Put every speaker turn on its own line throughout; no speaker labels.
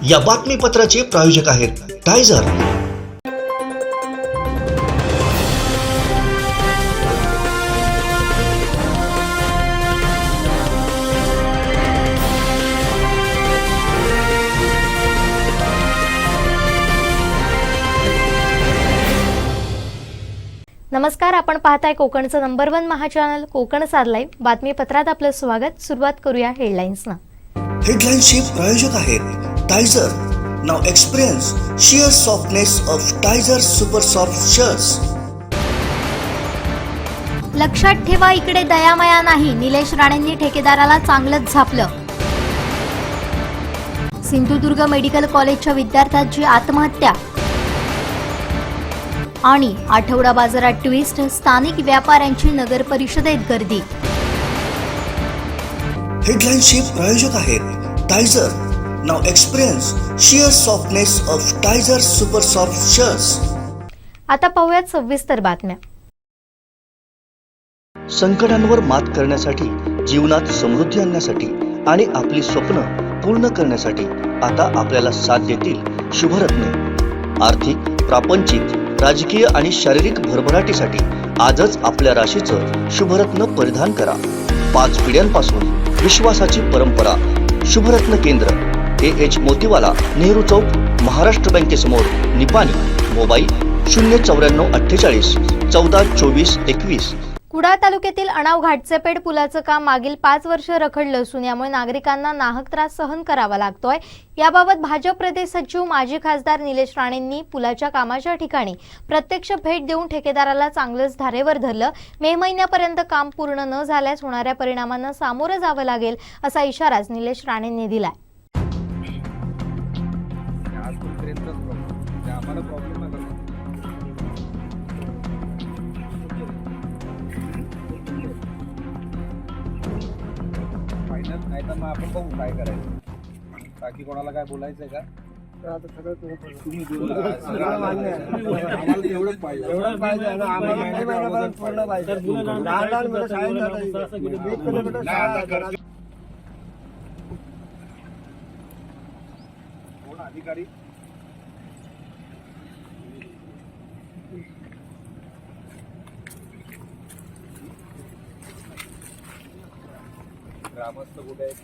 या बातमीपत्राचे प्रायोजक आहेत टायझर।
नमस्कार, आपण पाहताय कोकणचं नंबर 1 महाचॅनल कोकण साधलाय बातमीपत्रात आपलं स्वागत। सुरुवात करूया हेडलाईन्सना।
हेडलाईन्सचे प्रायोजक आहेत Tyzer. Now experience sheer softness of Tyzer super soft shirts.
लक्षात ठेवा, इकडे दयामया नाही। निलेश राणेंनी ठेकेदाराला चांगलंच झापलं। सिंधुदुर्ग मेडिकल कॉलेजच्या विद्यार्थ्याची आत्महत्या आणि आठवडा बाजारात ट्विस्ट, स्थानिक व्यापाऱ्यांची नगर परिषदेत गर्दी।
हेडलाईन्सचे प्रायोजक आहेत Tyzer. Now experience sheer softness of Tyzer super soft shirts.
आता पाहूयात सविस्तर बातम्या।
संकटांवर मात करण्यासाठी, जीवनात समृद्धी आणण्यासाठी आणि आपली स्वप्न पूर्ण करण्यासाठी आता आपल्याला साथ देतील शुभरत्ने। आर्थिक, प्रापंचिक, राजकीय आणि शारीरिक भरभराटीसाठी आजच आपल्या राशीचं शुभरत्न परिधान करा। 5 पिढ्यांपासून विश्वासाची परंपरा। शुभरत्न केंद्र AH मोतीवाला, नेहरू चौक, महाराष्ट्र बँकेसमोर, निपाणी। मोबाईल 09448 14 24 21।
कुडाळ तालुक्यातील अणाव घाटचेपेड पुलाचं काम मागील 5 वर्ष रखडलं असून यामुळे नागरिकांना नाहक त्रास सहन करावा लागतोय। याबाबत भाजप प्रदेश सचिव माजी खासदार निलेश राणेंनी पुलाच्या कामाच्या ठिकाणी प्रत्यक्ष भेट देऊन ठेकेदाराला चांगलंच धारेवर धरलं। मे महिन्यापर्यंत काम पूर्ण न झाल्यास होणाऱ्या परिणामांना सामोरं जावं लागेल असा इशाराच निलेश राणेंनी दिलाय।
नाही तर मग आपण बघू काय करायचं। बाकी कोणाला काय बोलायचंय का? आता सगळं तुम्ही आम्हाला एवढंच पाहिजे, एवढंच पाहिजे ना। आम्हाला पूर्ण पाहिजे। कोण अधिकारी? ग्रामस्थ कुठे आहेत?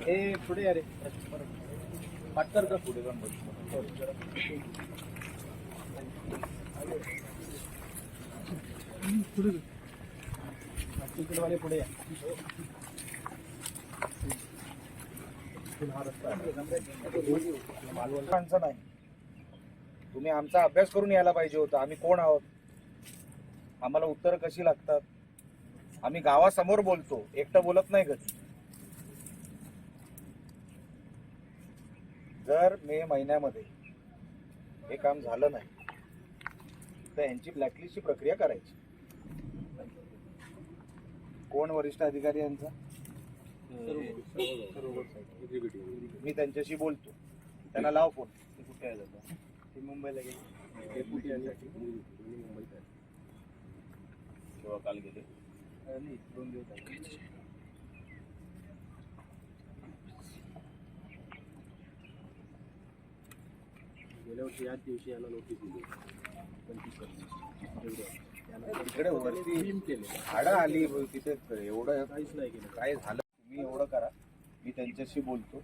हे पुढे अरे पटकर का पुढे जाऊन वाले पुढे या। माणसं नाही, तुम्ही आमचा अभ्यास करून यायला पाहिजे होता। आम्ही कोण आहोत, आम्हाला उत्तर कशी लागतात। आम्ही गावासमोर बोलतो, एकटं बोलत नाही कधी। जर मे महिन्यामध्ये हे काम झालं नाही तर यांची ब्लॅकलिस्टची प्रक्रिया करायची। कोण वरिष्ठ अधिकारी यांचा? मी त्यांच्याशी बोलतो, त्यांना लाव फोन। ते कुठे आहे दादा? ते मुंबईला गेले, डेप्युटी मुंबईत आहे। तेव्हा काल गेले नाही, 2 दिवस झाले। गेल्या वर्षी याच दिवशी याला नोटीस दिली 25%। तिकडे वरती भाडं आली तिथे, एवढं काहीच नाही केलं। काय झालं तुम्ही एवढं करा, मी त्यांच्याशी बोलतो।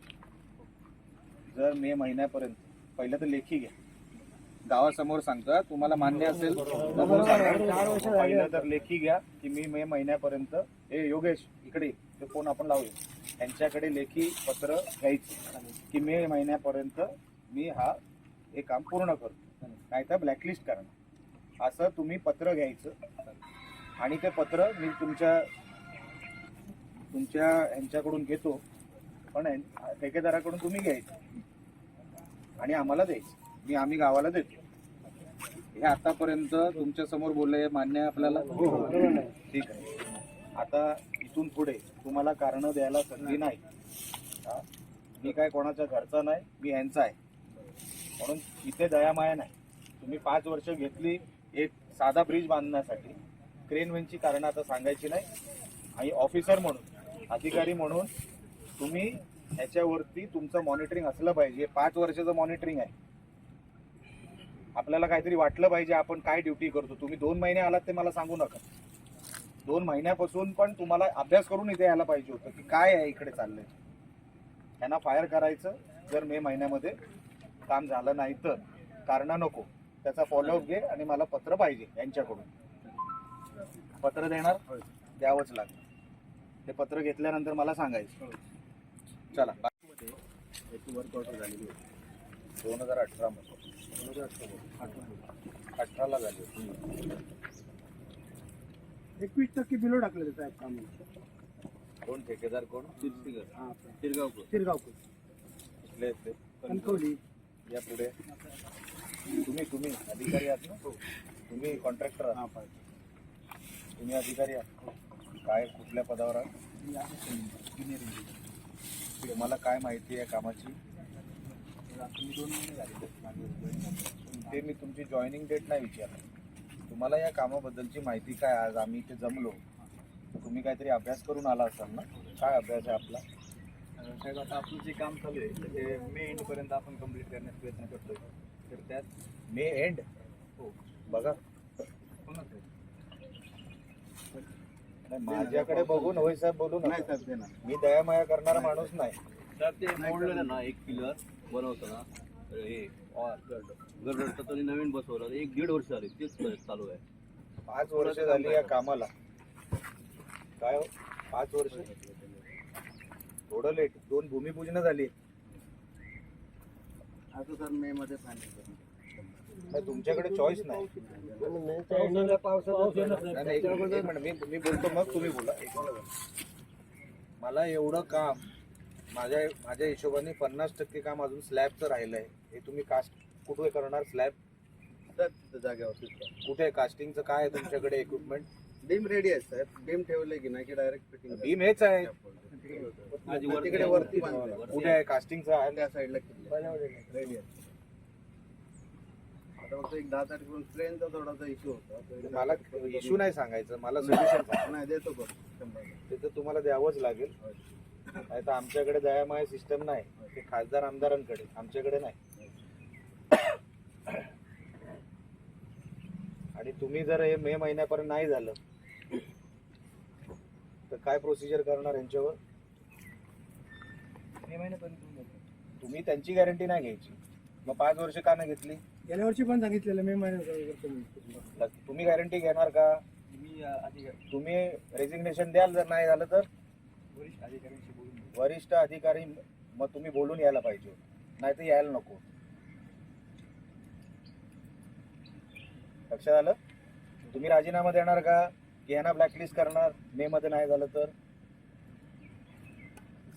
जर मे महिन्यापर्यंत पहिलं तर लेखी घ्या, गावासमोर सांगता तुम्हाला मान्य असेल पहिलं तर लेखी घ्या की मी मे महिन्यापर्यंत, हे योगेश इकडे ते फोन आपण लावूया, त्यांच्याकडे लेखी पत्र घ्यायचं की मे महिन्यापर्यंत मी हे काम पूर्ण करतो, नाही तर ब्लॅकलिस्ट करणं, असं तुम्ही पत्र घ्यायचं। आणि ते पत्र मी तुमच्या यांच्याकडून घेतो, पण ठेकेदाराकडून तुम्ही घ्यायचं आणि आम्हाला द्यायचं। आम्ही गावाला देतो। हे आतापर्यंत तुमच्या समोर बोलले, मान्य आहे आपल्याला? ठीक आहे। आता इथून पुढे तुम्हाला कारण द्यायला संधी नाही। मी काय कोणाच्या घरचा नाही, मी यांचा आहे, म्हणून इथे दयामाया नाही। तुम्ही 5 वर्ष घेतली एक साधा ब्रिज बांधण्यासाठी, क्रेनवेनची कारण आता सांगायची नाही। आणि ऑफिसर म्हणून, अधिकारी म्हणून तुम्ही ह्याच्यावरती तुमचं मॉनिटरिंग असलं पाहिजे. 5 वर्षाचं मॉनिटरिंग आहे. आपल्याला काहीतरी वाटलं पाहिजे आपण काय ड्युटी करतो. तुम्ही 2 महिने आलात ते मला सांगू नका. 2 महिन्यापासून पण तुम्हाला अभ्यास करून इथे यायला पाहिजे होतं की काय आहे इकडे चाललंय. त्यांना फायर करायचं जर मे महिन्यामध्ये काम झालं नाही तर. कारण नको, त्याचा फॉलोअप घे आणि मला पत्र पाहिजे यांच्याकडून. पत्र देणार, द्यावंच लागेल. ते पत्र घेतल्यानंतर मला सांगायचं. चला, याची वर्क ऑर्डर झालेली होती 2018 मध्ये. 2018 झाली होती.
21% बिलो टाकलेलं साहेब काम.
कोण ठेकेदार कोण?
शिरगावकर
कुठले आहेत ते?
कणकवली.
या पुढे तुम्ही अधिकारी आहात ना? तुम्ही कॉन्ट्रॅक्टर आहात? तुम्ही अधिकारी आहात काय? कुठल्या पदावर आहात? तुम्हाला काय माहिती आहे कामाची? ते मी तुमची जॉईनिंग डेट नाही विचारलं. तुम्हाला या कामाबद्दलची माहिती काय? आज आम्ही इथे जमलो, तुम्ही काहीतरी अभ्यास करून आला असाल ना? काय अभ्यास आहे आपला?
साहेब, आता आपलं जे काम चालू आहे ते मे एंड पर्यंत आपण कंप्लीट करण्याचा प्रयत्न करतोय. तर त्यात
मे एंड?
हो
बघा,
होणार साहेब.
नाही, माझ्याकडे बघून होय साहेब बोलू
नाही
नका.
साहेब देणार.
मी दयामाया करणारा माणूस नाही.
तर ते मोडलेलं ना, एक पिलर बनवताना हे गरडचं तो नवीन बसवलं. 1-1.5 वर्ष झाली तेच चालू आहे.
5 वर्ष झाली या कामाला. काय हो? 5 वर्ष? थोडं लेट. 2 भूमिपूजन झाली.
आता सर मे मध्ये सांगितलं.
नाही, तुमच्याकडे चॉईस नाही. नाही, एक मिनिट, मी बोलतो मग तुम्ही बोला. एक मिनिट. मला एवढं काम माझ्या हिशोबाने 50% काम अजून स्लॅबचं राहिलंय. हे तुम्ही कास्ट कुठे करणार? स्लॅब
जागेवर
कुठे? कास्टिंगचं काय आहे तुमच्याकडे इक्विपमेंट?
बीम रेडी आहे साहेब. बीम ठेवले की नाही की डायरेक्ट फिटिंग?
बीम हेच आहे.
तिकडे वरती बांधलंय.
कुठे आहे कास्टिंगचं? आहे
त्या साईडला रेडी आहे. आता फक्त एक 10 तारखेपासून ट्रेनचा थोडासा इश्यू होता.
मला इश्यू नाही सांगायचं, मला सोल्युशन सांगा.
नाही देतो करून 100%.
ते तर तुम्हाला द्यावंच लागेल. नाही तर आमच्याकडे दयामाय सिस्टम नाही. ते खासदार आमदारांकडे, आमच्याकडे नाही. आणि तुम्ही जर हे मे महिन्यापर्यंत नाही झालं तर काय प्रोसिजर करणार यांच्यावर?
मे महिन्यापर्यंत
तुम्ही त्यांची गॅरंटी नाही घ्यायची. मग 5 वर्ष का नाही घेतली?
गेल्या वर्षी पण सांगितलेलं मे महिन्यात.
तुम्ही गॅरंटी घेणार का?
मी अधिकारी
तुम्ही रेजिग्नेशन द्याल जर नाही झालं तर?
वरिष्ठ अधिकाऱ्यांशी बोलून
वरिष्ठ अधिकारी मग तुम्ही बोलून यायला पाहिजे, नाही तर यायला नको. लक्षात आलं? तुम्ही राजीनामा देणार का की यांना ब्लॅकलिस्ट करणार मे मध्ये नाही झालं तर?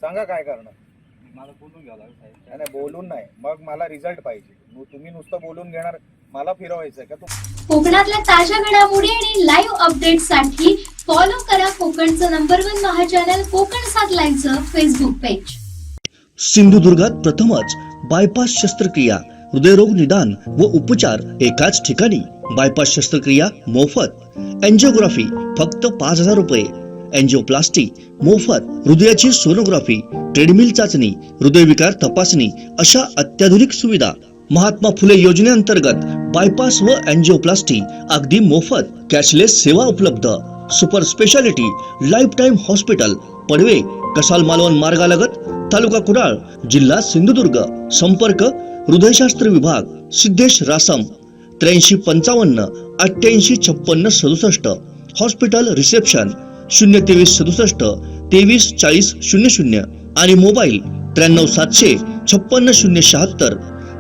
सांगा काय करणार.
मला बोलून घ्यावं लागेल साहेब.
नाही, बोलून नाही, मग मला रिझल्ट पाहिजे. तुम्ही नुसतं बोलून घेणार, मला फिरवायचं का?
कोकणातल्या ताज्या घडामोडी आणि लाईव्ह अपडेट्ससाठी फॉलो करा कोकणचं #1 महा चॅनल कोकण 7 लाईव्हचं फेसबुक पेज.
सिंधुदुर्गात प्रथमच बायपास शस्त्रक्रिया, हृदयरोग निदान व उपचार एकाच ठिकाणी. बायपास शस्त्रक्रिया मोफत, एंजिओग्राफी फक्त 5,000 रुपये, एंजिओप्लास्टी मोफत, हृदयाची सोनोग्राफी, ट्रेडमिल चाचणी, हृदयविकार तपासणी अशा अत्याधुनिक सुविधा. महात्मा फुले योजनेअंतर्गत बायपास व एंजिओप्लास्टी अगदी मोफत. कॅशलेस सेवा उपलब्ध. Super speciality life time hospital, Padve, Kasal Malvan मार्गालगत, तालुका कुडाळ, जिल्हा सिंधुदुर्ग. संपर्क हृदयशास्त्र विभाग, सिद्धेश रासम, 8355 88 56 67. हॉस्पिटल रिसेप्शन 023 67 23 40 00 आणि मोबाईल 93 700 56 076,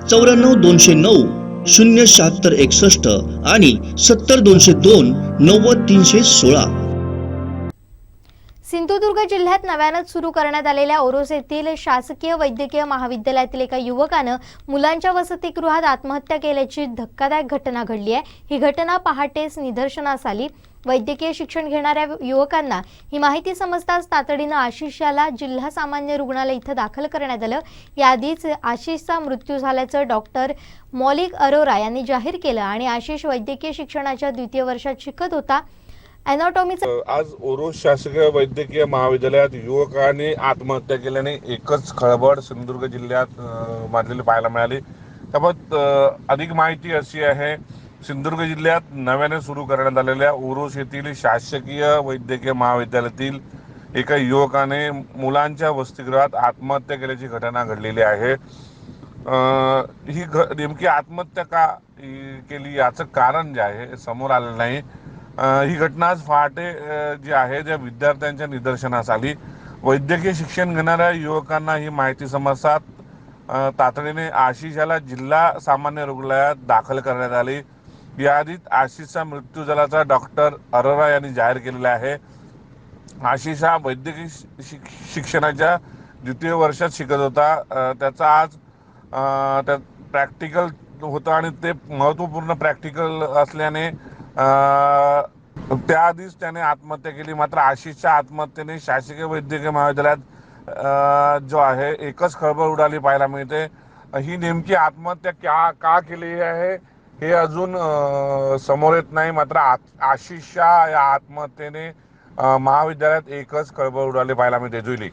94 209 076 61 आणि 70 202 90 316.
सिंधुदुर्ग जिल्ह्यात नव्यानंच सुरू करण्यात आलेल्या ओरोस येथील शासकीय वैद्यकीय महाविद्यालयातील एका युवकानं मुलांच्या वसतिगृहात आत्महत्या केल्याची धक्कादायक घटना घडली आहे. ही घटना पहाटेच निदर्शनास आली. वैद्यकीय शिक्षण घेणाऱ्या युवकांना ही माहिती समजताच तातडीनं आशिष याला जिल्हा सामान्य रुग्णालय इथं दाखल करण्यात आलं. याआधीच आशिषचा मृत्यू झाल्याचं डॉक्टर मौलिक अरोरा यांनी जाहीर केलं आणि आशिष वैद्यकीय शिक्षणाच्या 2य वर्षात शिकत होता. अॅनाटॉमीचा
आज ओरोस शासकीय वैद्यकीय महाविद्यालयात युवकाने आत्महत्या केल्याने एकच खळबळ सिंधुदुर्ग जिल्ह्यात माजलेली पाहायला मिळाली। त्याबाबत अधिक माहिती अशी आहे, सिंधुदुर्ग जिल्ह्यात नव्याने सुरू करण्यात आलेल्या ओरोस येथील शासकीय वैद्यकीय महाविद्यालयातील एका युवकाने मुलांच्या वसतिगृहात आत्महत्या केल्याची घटना घडलेली आहे। ही नेमकी आत्महत्या का केली याचं कारण जे आहे समोर आलेलं नाही। ही घटना आज पहाटे जी आहे त्या विद्यार्थ्यांच्या निदर्शनास आली। वैद्यकीय शिक्षण घेणाऱ्या युवकांना ही माहिती समजतात तातडीने आशिष याला जिल्हा सामान्य रुग्णालयात दाखल करण्यात आली। याआधीच आशिषचा मृत्यू झाल्याचा डॉक्टर अरोरा यांनी जाहीर केलेला आहे। आशिष हा वैद्यकीय शिक्षणाच्या द्वितीय वर्षात शिकत होता। त्याचा आज त्या प्रॅक्टिकल होतं आणि ते महत्त्वपूर्ण प्रॅक्टिकल असल्याने त्याआधीच त्याने आत्महत्या केली। मात्र आशिषच्या आत्महत्येने शासकीय वैद्यकीय महाविद्यालयात जो आहे एकच खळबळ उडाली पाहायला मिळते। ही नेमकी आत्महत्या का केली आहे हे अजून समोर येत नाही। मात्र आशिषच्या या आत्महत्येने महाविद्यालयात एकच खळबळ उडाली पाहायला मिळते। जुईली,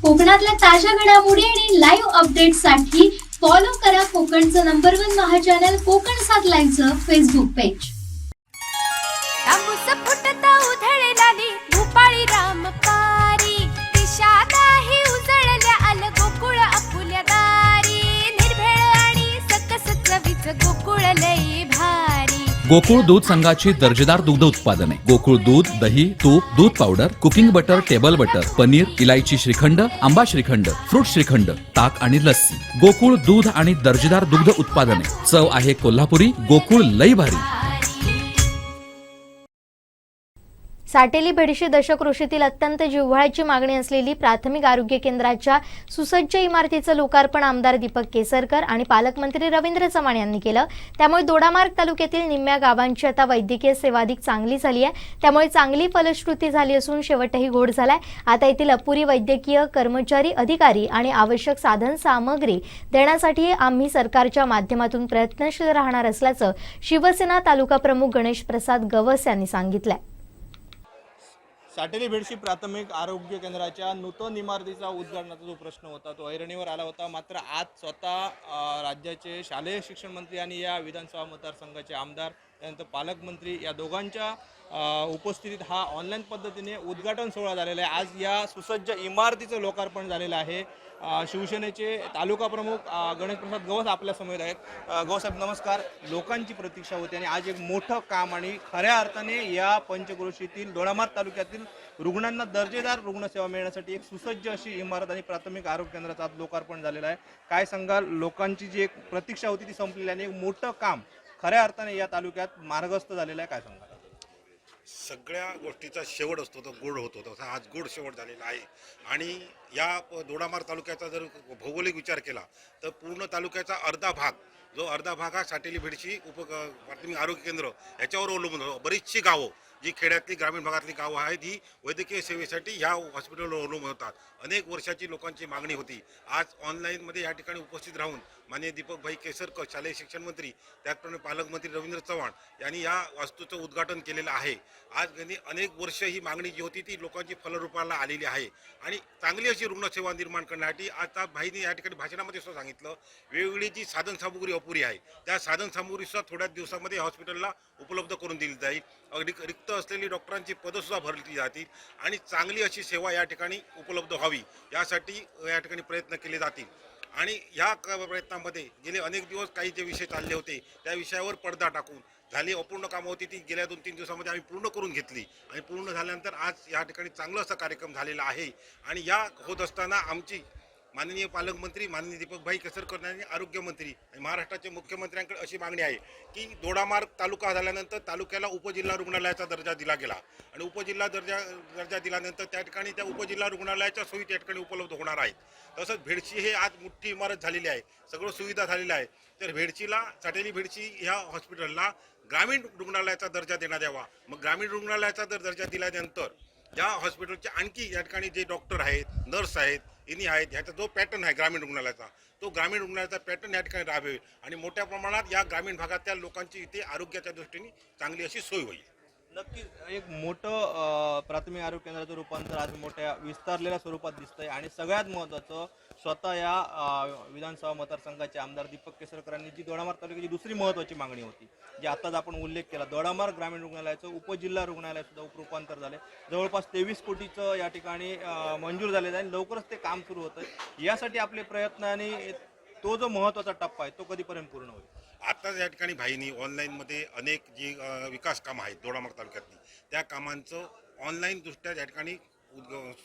कोकणातल्या ताज्या घडामोडी आणि लाईव्ह अपडेट्ससाठी फॉलो करा कोकणचं #1 महा चॅनल कोकण 7 लाईव्हचं फेसबुक पेज।
फुटता उधळलेली भूपाळी रामपारी दिशादाही उजळल्या आल गोकुळ आपुल्या दारी निर्भेळ आणि सकस चवीच गोकुळ लई भारी।
गोकुळ दूध संघाची दर्जेदार दुग्ध उत्पादने गोकुळ दूध, दही, तूप, दूध powder, cooking butter, table butter, paneer, इलायची श्रीखंड, आंबा श्रीखंड, फ्रूट श्रीखंड, ताक आणि लस्सी। गोकुळ दूध आणि दर्जेदार दुग्ध उत्पादने, चव आहे कोल्हापुरी, गोकुळ लई भारी।
साटेली बेडशी दशकृषीतील अत्यंत जिव्हाळ्याची मागणी असलेली प्राथमिक आरोग्य केंद्राच्या सुसज्ज इमारतीचं लोकार्पण आमदार दीपक केसरकर आणि पालकमंत्री रवींद्र चव्हाण यांनी केलं। त्यामुळे दोडामार्ग तालुक्यातील निम्म्या गावांची आता वैद्यकीय सेवा अधिक चांगली झाली आहे। त्यामुळे चांगली फलश्रुती झाली असून शेवटही गोड झालाय। आता येथील अपुरी वैद्यकीय कर्मचारी, अधिकारी आणि आवश्यक साधन सामग्री देण्यासाठी आम्ही सरकारच्या माध्यमातून प्रयत्नशील राहणार असल्याचं शिवसेना तालुका प्रमुख गणेश प्रसाद गवस यांनी सांगितलंय।
साटेली बेडशी प्राथमिक आरोग्य केंद्राच्या नूतन इमारतीचा उद्घाटनाचा जो प्रश्न होता तो ऐरणीवर आला होता। मात्र आज स्वतः राज्याचे शालेय शिक्षण मंत्री आणि या विधानसभा मतदारसंघाचे आमदार त्यानंतर पालकमंत्री या दोघांच्या उपस्थितीत हा ऑनलाईन पद्धतीने उद्घाटन सोहळा झालेला आहे। आज या सुसज्ज इमारतीचं लोकार्पण झालेलं आहे। शिवसेनेचे तालुका प्रमुख गणेश प्रसाद गवस आपल्या समोर आहेत। गवसाहेब नमस्कार। लोकांची प्रतीक्षा होती आणि आज एक मोठं काम आणि खऱ्या अर्थाने या पंचक्रोशीतील दोडामार्ग तालुक्यातील रुग्णांना दर्जेदार रुग्णसेवा मिळण्यासाठी एक सुसज्ज अशी इमारत आणि प्राथमिक आरोग्य केंद्राचं आज लोकार्पण झालेलं आहे। काय सांगाल, लोकांची जी एक प्रतीक्षा होती ती संपलेली आणि एक मोठं काम खऱ्या अर्थाने या तालुक्यात मार्गस्थ झालेलं आहे, काय सांगाल?
सगळ्या गोष्टीचा शेवट असतो तो गोड होतो, तसा आज गोड शेवट झालेला आहे। आणि या दोडामार्ग तालुक्याचा जर भौगोलिक विचार केला तर पूर्ण तालुक्याचा अर्धा भाग हा साटेली बेडशी प्राथमिक आरोग्य केंद्र याच्यावर अवलंबून होतो। बरीचशी गावं जी खेड्यातली ग्रामीण भागातली गावं आहेत ही वैद्यकीय सेवेसाठी ह्या हॉस्पिटलवर अवलंबून होतात। अनेक वर्षाची लोकांची मागणी होती। आज ऑनलाईनमध्ये या ठिकाणी उपस्थित राहून माननीय दीपकभाई केसरकर शालेय शिक्षण मंत्री, त्याचप्रमाणे पालकमंत्री रवींद्र चव्हाण यांनी या वास्तूचं उद्घाटन केलेलं आहे। आज अनेक वर्ष ही मागणी जी होती ती लोकांची फलरूपाला आलेली आहे आणि चांगली अशी रुग्णसेवा निर्माण करण्यासाठी आता भाईने या ठिकाणी भाषणामध्ये सुद्धा सांगितलं, वेगवेगळी जी साधनसामुग्री अपुरी आहे त्या साधनसामुग्रीसुद्धा थोड्या दिवसामध्ये हॉस्पिटलला उपलब्ध करून दिली जाईल। रिक्त असलेली डॉक्टरांची पदंसुद्धा भरली जातील आणि चांगली अशी सेवा या ठिकाणी उपलब्ध व्हावी यासाठी या ठिकाणी प्रयत्न केले जातील। आणि या प्रयत्नामध्ये गेले अनेक दिवस काही जे विषय चालले होते त्या विषयावर पडदा टाकून झाली अपूर्ण कामं होती ती गेल्या 2-3 दिवसामध्ये आम्ही पूर्ण करून घेतली आणि पूर्ण झाल्यानंतर आज या ठिकाणी चांगला असा कार्यक्रम झालेला आहे। आणि या होत असताना आमची माननीय पालकमंत्री माननीय दीपकभाई केसरकर यांनी आरोग्यमंत्री आणि महाराष्ट्राचे मुख्यमंत्र्यांकडे अशी मागणी आहे की दोडामार्ग तालुका झाल्यानंतर तालुक्याला उपजिल्हा रुग्णालयाचा दर्जा दिला गेला आणि उपजिल्हा दर्जा दिल्यानंतर त्या ठिकाणी त्या उपजिल्हा रुग्णालयाच्या सोयी त्या ठिकाणी उपलब्ध होणार आहेत। तसंच भेडशी हे आज मोठी इमारत झालेली आहे, सगळं सुविधा झालेल्या आहे। तर भेडशीला साटेली भेडशी ह्या हॉस्पिटलला ग्रामीण रुग्णालयाचा दर्जा देण्यात यावा। मग ग्रामीण रुग्णालयाचा दर्जा दिल्यानंतर या हॉस्पिटलचे आणखी या ठिकाणी जे डॉक्टर आहेत, नर्स आहेत, इनी आहेत, ह्याचा जो पॅटर्न आहे ग्रामीण रुग्णालयाचा तो ग्रामीण रुग्णालयाचा पॅटर्न या ठिकाणी राबवेल आणि मोठ्या प्रमाणात या ग्रामीण भागातल्या लोकांची इथे आरोग्याच्या दृष्टीने चांगली अशी सोय होईल।
नक्कीच एक मोठं प्राथमिक आरोग्य केंद्राचं रूपांतर आज मोठ्या विस्तारलेल्या स्वरूपात दिसतंय आणि सगळ्यात महत्त्वाचं स्वतः या विधानसभा मतदारसंघाचे आमदार दीपक केसरकरांनी जी दोडामार्ग तालुक्याची दुसरी महत्त्वाची मागणी होती, जी आताच आपण उल्लेख केला, दोडामार्ग ग्रामीण रुग्णालयाचं उपजिल्हा रुग्णालय सुद्धा रूपांतर झाले, जवळपास 23 कोटीचं या ठिकाणी मंजूर झालेलं आहे आणि लवकरच ते काम सुरू होतं. यासाठी आपले प्रयत्न आणि तो जो महत्त्वाचा टप्पा आहे तो कधीपर्यंत पूर्ण होईल?
आताच या ठिकाणी भाईनी ऑनलाईनमध्ये अनेक जी विकास कामं आहेत दोडामार्ग तालुक्यातली, त्या कामांचं ऑनलाईन दृष्ट्या या ठिकाणी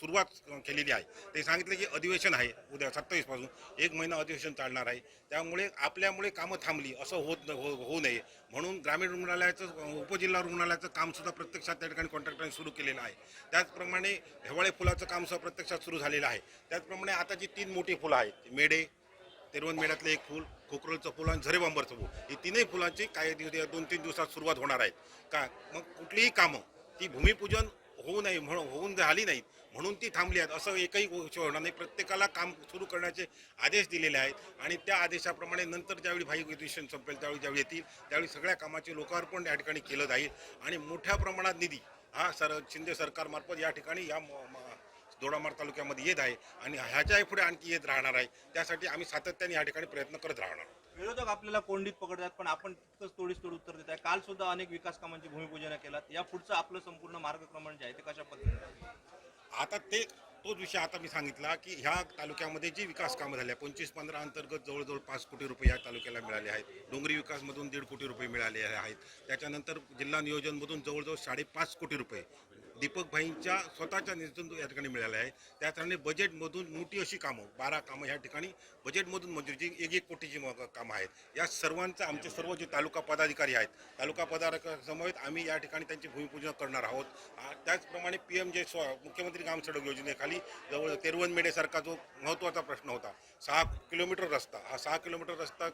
सुरुवात केलेली आहे. ते सांगितलं की अधिवेशन आहे उद्या 27 पासून 1 महिना अधिवेशन चालणार आहे, त्यामुळे आपल्यामुळे कामं थांबली असं होऊ नये म्हणून ग्रामीण रुग्णालयाचं उपजिल्हा रुग्णालयाचं कामसुद्धा प्रत्यक्षात त्या ठिकाणी कॉन्ट्रॅक्टरने सुरू केलेलं आहे. त्याचप्रमाणे हेवाळे फुलाचं कामसुद्धा प्रत्यक्षात सुरू झालेलं आहे. त्याचप्रमाणे आता जी 3 मोठी फुलं आहेत, मेढे, तेरवण मेढ्यातलं एक फुल, खोकरलचं फुल आणि झरेबांबरचं फुल, ही 3ही फुलांची काही 2-3 दिवसात सुरुवात होणार आहेत. का मग कुठलीही कामं ती भूमिपूजन होऊ नये होऊन झाली नाहीत म्हणून ती थांबली आहेत असं एकही गोष्ट होणार नाही. प्रत्येकाला काम सुरू करण्याचे आदेश दिलेले आहेत आणि त्या आदेशाप्रमाणे नंतर ज्यावेळी भाई अधिवेशन संपेल ज्यावेळी येतील त्यावेळी सगळ्या कामाचे लोकार्पण या ठिकाणी केलं जाईल आणि मोठ्या प्रमाणात निधी हा शिंदे सरकारमार्फत या ठिकाणी या दोडामार्ग तालुक्यामध्ये येत आहे आणि ह्याच्याही पुढे आणखी येत राहणार आहे. त्यासाठी आम्ही सातत्याने या ठिकाणी प्रयत्न करत राहणार.
विरोधक आपल्याला कोंडीत पकडतात पण आपण तितकंच तोड उत्तर देत आहे. काल सुद्धा अनेक विकास कामांची भूमिपूजन केलात. या पुढचं आपलं संपूर्ण मार्गक्रमण जे आहे ते कशा पद्धतीने?
आता तोच विषय आता मी सांगितला की ह्या तालुक्यामध्ये जी विकास कामं झाली आहे 25-15 अंतर्गत जवळजवळ 5 कोटी रुपये या तालुक्याला मिळाले आहेत. डोंगरी विकासमधून 1.5 कोटी रुपये मिळाले आहेत. त्याच्यानंतर जिल्हा नियोजनमधून जवळजवळ 5.5 कोटी रुपये दीपक भाईंच्या स्वतःच्या निधीतून या ठिकाणी मिळाले आहे. त्याचप्रमाणे बजेटमधून मोठी अशी कामं 12 कामं या ठिकाणी बजेटमधून मंजूर जी 1-1 कोटीची कामं आहेत. या सर्वांचं आमचे सर्व जे तालुका पदाधिकारी आहेत तालुका पदाधिकाऱ्यांसमवेत आम्ही या ठिकाणी त्यांचे भूमिपूजन करणार आहोत. त्याचप्रमाणे PMJ मुख्यमंत्री ग्राम सडक योजनेखाली जवळ तेरवण मेढेसारखा जो महत्त्वाचा प्रश्न होता 6 किलोमीटर रस्ता, हा 6 किलोमीटर रस्ता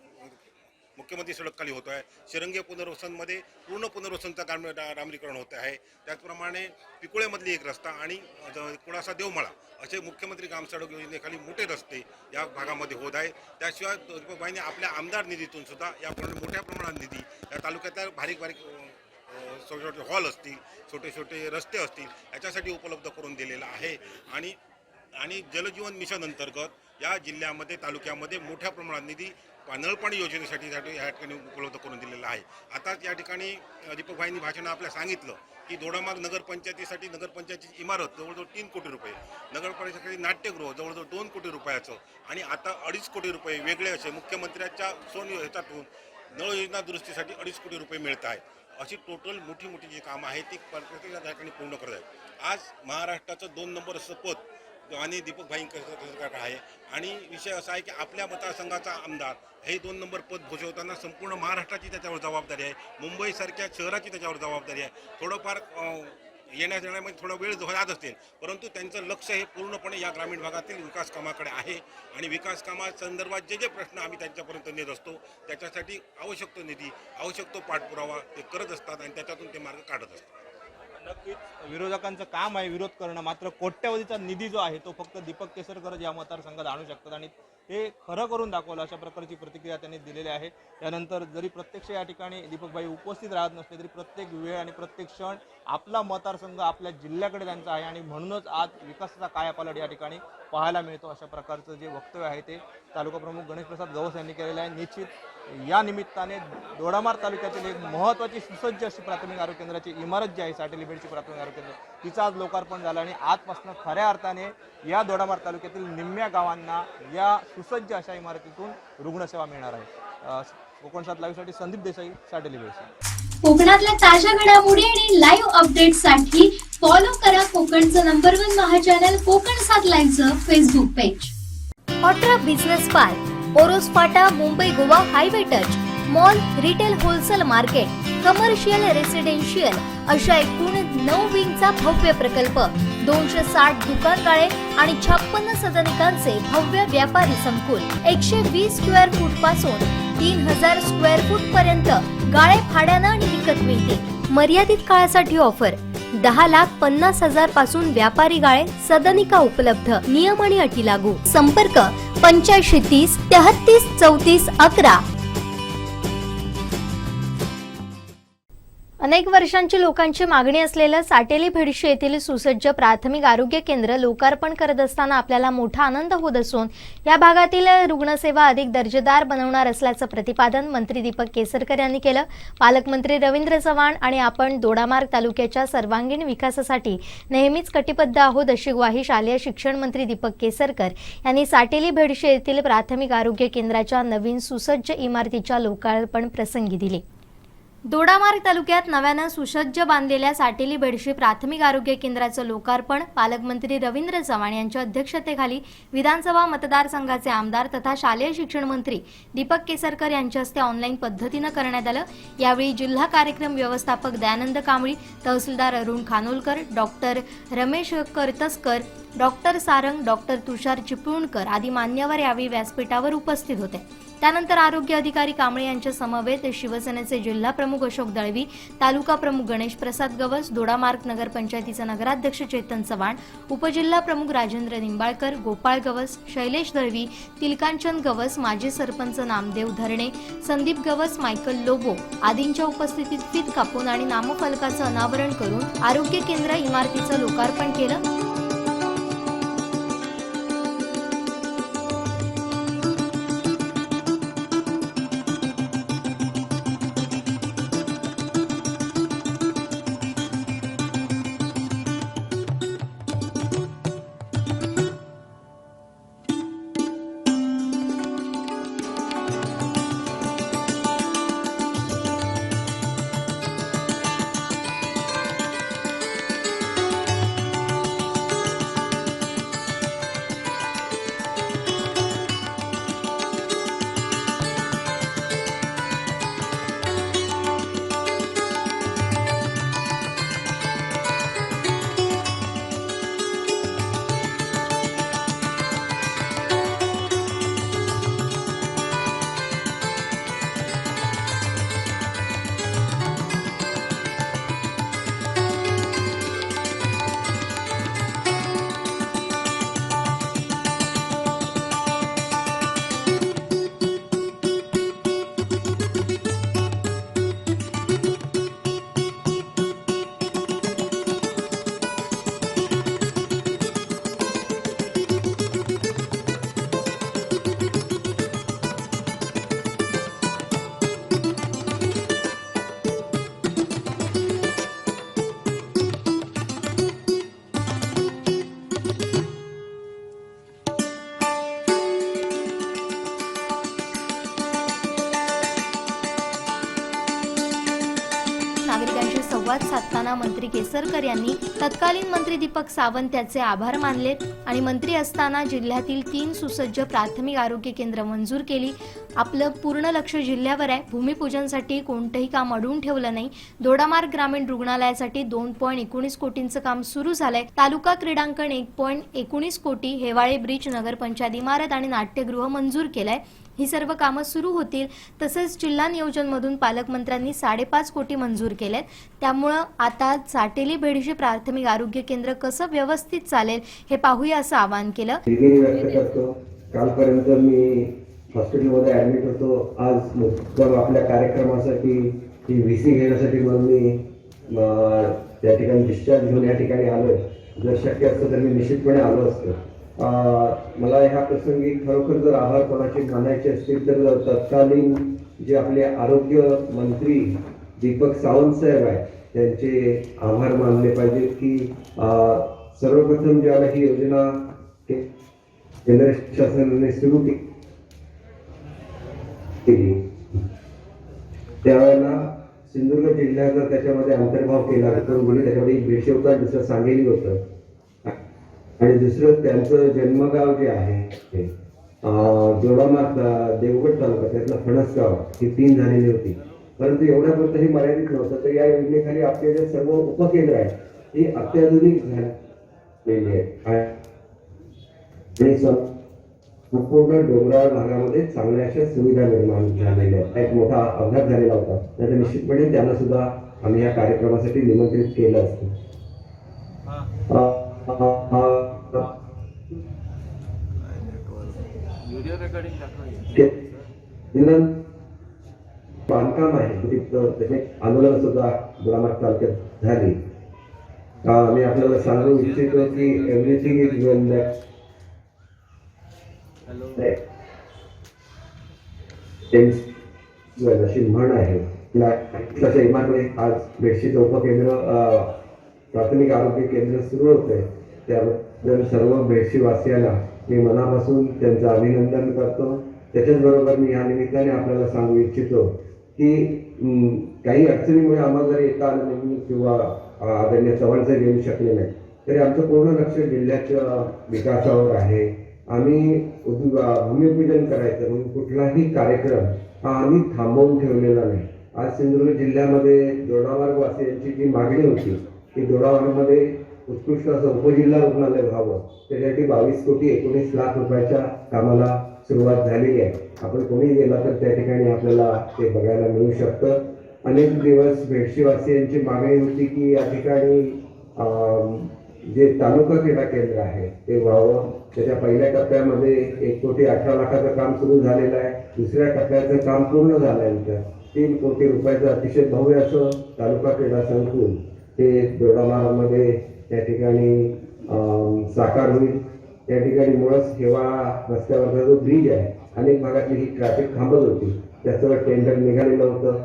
मुख्यमंत्री सडकखाली होतो आहे. शिरंगे पुनर्वसनमध्ये पूर्ण पुनर्वसनचं डांबरीकरण होत आहे. त्याचप्रमाणे पिकुळेमधली एक रस्ता आणि कुणासा देवमाळा असे मुख्यमंत्री ग्राम सडक योजनेखाली मोठे रस्ते या भागामध्ये होत आहे. त्याशिवाय दीपकभाईंनी आपल्या आमदार निधीतून सुद्धा या मोठ्या प्रमाणात निधी या तालुक्यात बारीक छोटे छोटे हॉल असतील, छोटे छोटे रस्ते असतील याच्यासाठी उपलब्ध करून दिलेला आहे. आणि जलजीवन मिशन अंतर्गत या जिल्ह्यामध्ये तालुक्यामध्ये मोठ्या प्रमाणात निधी नळपाणी योजनेसाठी या ठिकाणी उपलब्ध करून दिलेला आहे. आताच या ठिकाणी दीपकभाईंनी भाषणात आपल्याला सांगितलं की दोडामार्ग नगरपंचायतीसाठी नगरपंचायतीची इमारत जवळजवळ 3 कोटी रुपये, नगरपालिकेसाठी नाट्यगृह जवळजवळ 2 कोटी रुपयाचं आणि आता 2.5 कोटी रुपये वेगळे असे मुख्यमंत्र्यांच्या ह्याच्यातून नळ योजना दुरुस्तीसाठी 2.5 कोटी रुपये मिळत आहेत. अशी टोटल मोठी जी कामं आहेत ती प्रत्येक ठिकाणी पूर्ण करत आहेत. आज महाराष्ट्राचं 2 नंबर असं पद आणि दीपक भाई केसरकर आहे आणि विषय असा आहे की आपल्या मतदारसंघाचा आमदार हे 2 नंबर पद भूषवताना संपूर्ण महाराष्ट्राची त्याच्यावर जबाबदारी आहे. मुंबईसारख्या शहराची त्याच्यावर जबाबदारी आहे. थोडंफार येण्यामध्ये थोडा वेळ जात असेल परंतु त्यांचं लक्ष हे पूर्णपणे या ग्रामीण भागातील विकास कामाकडे आहे आणि विकास कामासंदर्भात जे प्रश्न आम्ही त्यांच्यापर्यंत नेत असतो त्याच्यासाठी आवश्यक तो निधी, आवश्यक तो पाठपुरावा ते करत असतात आणि त्याच्यातून ते मार्ग काढत असतात.
नक्कीच विरोधकांचं काम आहे विरोध करणं, मात्र कोट्यवधीचा निधी जो आहे तो फक्त दीपक केसरकर या मतदारसंघात आणू शकतात आणि हे खरं करून दाखवलं अशा प्रकारची प्रतिक्रिया त्यांनी दिलेली आहे. त्यानंतर जरी प्रत्यक्ष या ठिकाणी दीपकभाई उपस्थित राहत नसले तरी प्रत्येक वेळ आणि प्रत्येक क्षण आपला मतदारसंघ आपल्या जिल्ह्याकडे त्यांचा आहे आणि म्हणूनच आज विकासाचा कायापालट या ठिकाणी पाहायला मिळतो. अशा प्रकारचं जे वक्तव्य आहे ते तालुका प्रमुख गणेश प्रसाद गवस यांनी केलेलं आहे. निश्चित या निमित्ताने दोडामार्ग तालुक्यातील एक महत्त्वाची सुसज्ज अशी प्राथमिक आरोग्य केंद्राची इमारत जी आहे साटेली बेडची प्राथमिक आरोग्य केंद्र तिचं आज लोकार्पण झालं आणि आजपासून खऱ्या अर्थाने या दोडामार्ग तालुक्यातील निम्म्या गावांना या सुसज्ज अशा इमारतीतून रुग्णसेवा मिळणार आहे. कोकण 7 लाईव्हसाठी संदीप देसाई, साटेली बेडशी.
कोकणातल्या ताज्या घडामोडी आणि लाईव्ह अपडेट्ससाठी फॉलो करा कोकणचं नंबर 1 महा चॅनल कोकण 7 लाईव्हचं फेसबुक पेज.
ऑट्रा business park, Oros Phata, Mumbai Goa highway touch, mall, retail wholesale market, commercial residential अशा एकूण 9 विंगचा भव्य प्रकल्प, 260 दुकानगाळे आणि 56 सदनिकांचे भव्य व्यापारी संकुल, 120 स्क्वेअर फूट पासून 3000 स्क्वेअर फूट पर्यंत गाळे भाड्यानं आणि विकत मिळते. मर्यादित काळासाठी ऑफर, 10,50,000 पासून व्यापारी गाळे, सदनिका उपलब्ध. नियम आणि अटी लागू. संपर्क 8530 33 34 11. अनेक वर्षांची लोकांची मागणी असलेलं साटेली भेडशी येथील सुसज्ज प्राथमिक आरोग्य केंद्र लोकार्पण करत असताना आपल्याला मोठा आनंद होत असून या भागातील रुग्णसेवा अधिक दर्जेदार बनवणार असल्याचं प्रतिपादन मंत्री दीपक केसरकर यांनी केलं. पालकमंत्री रवींद्र चव्हाण आणि आपण दोडामार्ग तालुक्याच्या सर्वांगीण विकासासाठी नेहमीच कटिबद्ध आहोत अशी ग्वाही शालेय शिक्षण मंत्री दीपक केसरकर यांनी साटेली भेडशी येथील प्राथमिक आरोग्य केंद्राच्या नवीन सुसज्ज इमारतीच्या लोकार्पण प्रसंगी दिली. दोडामार्ग तालुक्यात नव्यानं सुसज्ज बांधलेल्या साटेली भेडशी प्राथमिक आरोग्य केंद्राचं लोकार्पण पालकमंत्री रवींद्र चव्हाण यांच्या अध्यक्षतेखाली विधानसभा मतदारसंघाचे आमदार तथा शालेय शिक्षण मंत्री दीपक केसरकर यांच्या हस्ते ऑनलाईन पद्धतीनं करण्यात आलं. यावेळी जिल्हा कार्यक्रम व्यवस्थापक दयानंद कांबळी, तहसीलदार Arun Khanolkar, doctor Ramesh Karatskar, doctor Sarang, doctor Tushar Chiplunkar आदी मान्यवर यावेळी व्यासपीठावर उपस्थित होते. त्यानंतर आरोग्य अधिकारी कांबळे यांच्या समवेत शिवसेनेचे जिल्हा प्रमुख अशोक दळवी, तालुका प्रमुख गणेश प्रसाद गवस, दोडामार्ग नगरपंचायतीचे नगराध्यक्ष चेतन चव्हाण, उपजिल्हा प्रमुख राजेंद्र निंबाळकर, गोपाळ गवस, शैलेश दळवी, तिलकांचन गवस, माजी सरपंच नामदेव धरणे, संदीप गवस, मायकल लोबो आदींच्या उपस्थितीत फीत कापून आणि नामफलकाचं अनावरण करून आरोग्य केंद्र इमारतीचं लोकार्पण केलं. नागरिकांशी संवाद साधताना मंत्री केसरकर यांनी तत्कालीन मंत्री दीपक सावंत याचे आभार मानले आणि मंत्री असताना जिल्ह्यातील 3 सुसज्ज प्राथमिक आरोग्य केंद्र मंजूर केली. आपलं पूर्ण लक्ष जिल्ह्यावर आहे. भूमिपूजनसाठी कोणतंही काम अडवून ठेवलं नाही. दोडामार्ग ग्रामीण रुग्णालयासाठी 2.19 कोटींचं काम सुरू झालंय. तालुका क्रीडांगण 1.19 कोटी, हेवाळे ब्रिज, नगरपंचायत इमारत आणि नाट्यगृह मंजूर केलंय. ही सर्व कामं सुरू होतील. तसेच जिल्हा नियोजनमधून पालकमंत्र्यांनी 5.5 कोटी मंजूर केलेत. त्यामुळं आता साटेली भेडशी प्राथमिक आरोग्य केंद्र कसं व्यवस्थित चालेल हे पाहूया असं आवाहन केलं.
कालपर्यंत मी हॉस्पिटलमध्ये ऍडमिट होतो. आज मुक्काम आपल्या कार्यक्रमासाठी ही VC घेण्यासाठी म्हणून मी त्या ठिकाणी डिस्चार्ज घेऊन या ठिकाणी आलोय. जर शक्य असतं तर मी निश्चितपणे आलो असतो. मला ह्या प्रसंगी खरोखर जर आभार कोणाचे मानायचे असतील तर तत्कालीन जे आपले आरोग्य मंत्री दीपक सावंत साहेब आहेत त्यांचे आभार मानले पाहिजेत की सर्वप्रथम ज्याला ही योजना केंद्र शासनाने सुरू केली त्यावेळेला सिंधुदुर्ग जिल्ह्याचा त्याच्यामध्ये अंतर्भाव केला. त्याच्यामध्ये भेडशी होता, दुसरं सांगली होतं आणि दुसरं त्यांचं जन्मगाव जे आहे दोडामार्ग देवगड तालुका त्यातला फणसगाव ही 3 झालेली होती. परंतु एवढ्यापुरतं हे मर्यादित नव्हतं. तर या योजनेखाली आपले जे सर्व उपकेंद्र आहेत ही अत्याधुनिक झालेली आहेत आणि संपूर्ण डोंगराळ भागामध्ये चांगल्या अशा सुविधा निर्माण झालेल्या आहेत. एक मोठा अपघात झालेला होता, तर निश्चितपणे त्यांना सुद्धा आम्ही या कार्यक्रमासाठी निमंत्रित केलं असतं. बांधकाम आहे त्याचे आंदोलन सुद्धा दोडामार्ग तालुक्यात झाली. मी आपल्याला सांगू इच्छितो की एव्हरीथिंग इज वेल अशी म्हण आहे. तशा इमारती आज बेडशीट उपकेंद्र प्राथमिक आरोग्य केंद्र सुरू होते. त्याबद्दल सर्व बेडशी वासियांना मी मनापासून त्यांचं अभिनंदन करतो. त्याच्याचबरोबर मी या निमित्ताने आपल्याला सांगू इच्छितो की काही अडचणीमुळे आम्हाला जरी येता आलं नाही किंवा आदरणीय चव्हाण साहेब येऊ शकले नाही तरी आमचं पूर्ण लक्ष जिल्ह्याच्या विकासावर आहे. आम्ही भूमिपूजन करायचं म्हणून कुठलाही कार्यक्रम हा आम्ही थांबवून ठेवलेला नाही. आज सिंधुदुर्ग जिल्ह्यामध्ये दोडामार्ग वासियांची जी मागणी होती की दोडामार्गमध्ये उत्कृष्ट असं उपजिल्हा रुग्णालय व्हावं त्यासाठी 22,19,00,000 रुपयाच्या कामाला सुरुवात झालेली आहे. आपण कोणी गेला तर त्या ठिकाणी आपल्याला ते बघायला मिळू शकतं. अनेक दिवस बेडशीवासियांची मागणी होती की या ठिकाणी जे तालुका क्रीडा केंद्र आहे ते व्हावं. त्याच्या पहिल्या टप्प्यामध्ये 1,18,00,000 काम सुरू झालेलं आहे. दुसऱ्या टप्प्याचं काम पूर्ण झाल्यानंतर 3 कोटी रुपयाचं अतिशय भव्य असं तालुका क्रीडा संकुल ते दोडामार्गमध्ये त्या ठिकाणी साकार होईल. त्या ठिकाणी मुळच हेवा रस्त्यावरचा जो ब्रिज आहे अनेक भागातली ही ट्रॅफिक थांबत होती त्याचं टेंडर निघालेलं होतं.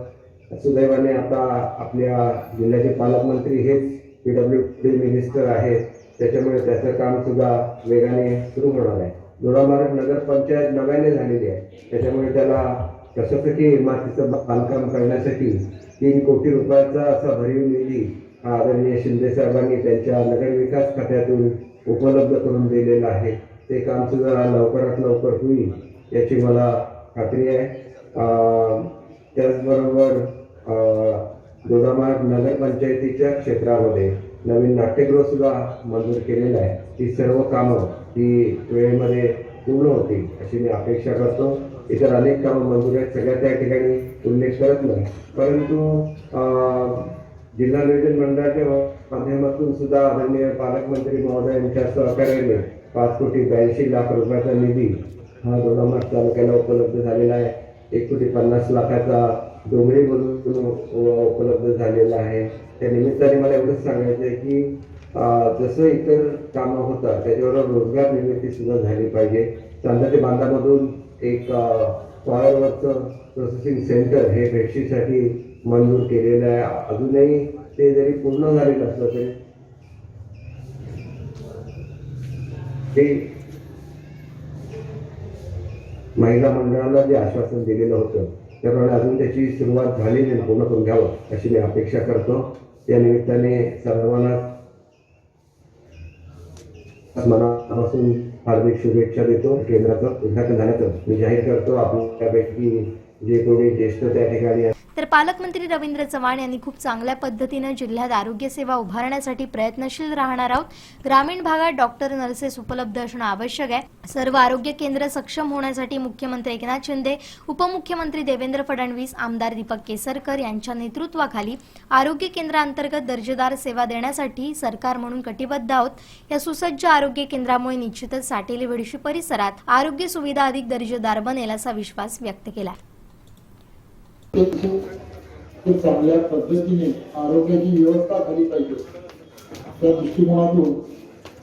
सुदैवाने आता आपल्या जिल्ह्याचे पालकमंत्री हेच PWD मिनिस्टर आहेत त्याच्यामुळे त्याचं काम सुद्धा वेगाने सुरू होणार आहे. दोडामार्ग नगरपंचायत नव्याने झालेली आहे त्याच्यामुळे त्याला प्रशासकीय इमारतीचं बांधकाम करण्यासाठी 3 कोटी रुपयाचा असा भरीव निधी आदरणीय शिंदे साहेबांनी त्यांच्या नगरविकास खात्यातून उपलब्ध करून दिलेलं आहे. ते काम सुद्धा लवकरात लवकर होईल याची मला खात्री आहे. त्याचबरोबर दोडामार्ग नगरपंचायतीच्या क्षेत्रामध्ये नवीन नाट्यगृह सुद्धा मंजूर केलेलं आहे. ही सर्व कामं ही वेळेमध्ये पूर्ण होतील अशी मी अपेक्षा करतो. इतर अनेक कामं मंजूर आहेत सगळ्या त्या ठिकाणी उल्लेख करत नाही परंतु जिल्हा नियोजन मंडळाच्या माध्यमातून सुद्धा आदरणीय पालकमंत्री महोदयांच्या सहकार्याने 5,82,00,000 रुपयाचा निधी हा दोडामार्ग तालुक्याला उपलब्ध झालेला आहे. 1,50,00,000चा डोंगरी मधून उपलब्ध झालेला आहे. त्या निमित्ताने मला एवढंच सांगायचं आहे की जसं इतर कामं होतात त्याच्याबरोबर रोजगार निर्मिती सुद्धा झाली पाहिजे. चांदा ते बांधामधून एक फॉयरवरचं प्रोसेसिंग सेंटर हे बेडशीटसाठी मंजूर केलेलं आहे. अजूनही ते जरी पूर्ण झालेलं असलं तरी ते महिला मंडळाला जे आश्वासन दिलेलं होतं त्याप्रमाणे अजून त्याची सुरुवात झाली नाही पूर्ण करून घ्यावं अशी मी अपेक्षा करतो. त्या निमित्ताने सर्वांना मनापासून हार्दिक शुभेच्छा देतो. केंद्राचं उद्घाटन झाल्याचं मी जाहीर करतो. आपल्यापैकी जे कोणी ज्येष्ठ त्या ठिकाणी
तर पालकमंत्री रवींद्र चव्हाण यांनी खूप चांगल्या पद्धतीने जिल्ह्यात आरोग्य सेवा उभारण्यासाठी प्रयत्नशील राहणार आहोत. ग्रामीण भागात डॉक्टर नर्सेस उपलब्ध असणं आवश्यक आहे. सर्व आरोग्य केंद्र सक्षम होण्यासाठी मुख्यमंत्री एकनाथ शिंदे, उपमुख्यमंत्री देवेंद्र फडणवीस, आमदार दीपक केसरकर यांच्या नेतृत्वाखाली आरोग्य केंद्रांतर्गत दर्जेदार सेवा देण्यासाठी सरकार म्हणून कटिबद्ध आहोत. या सुसज्ज आरोग्य केंद्रामुळे निश्चितच साटेली बेडशी परिसरात आरोग्य सुविधा अधिक दर्जेदार बनेल असा विश्वास व्यक्त केला.
खूप चांगल्या पद्धतीने आरोग्याची व्यवस्था झाली पाहिजे त्या दृष्टिकोनातून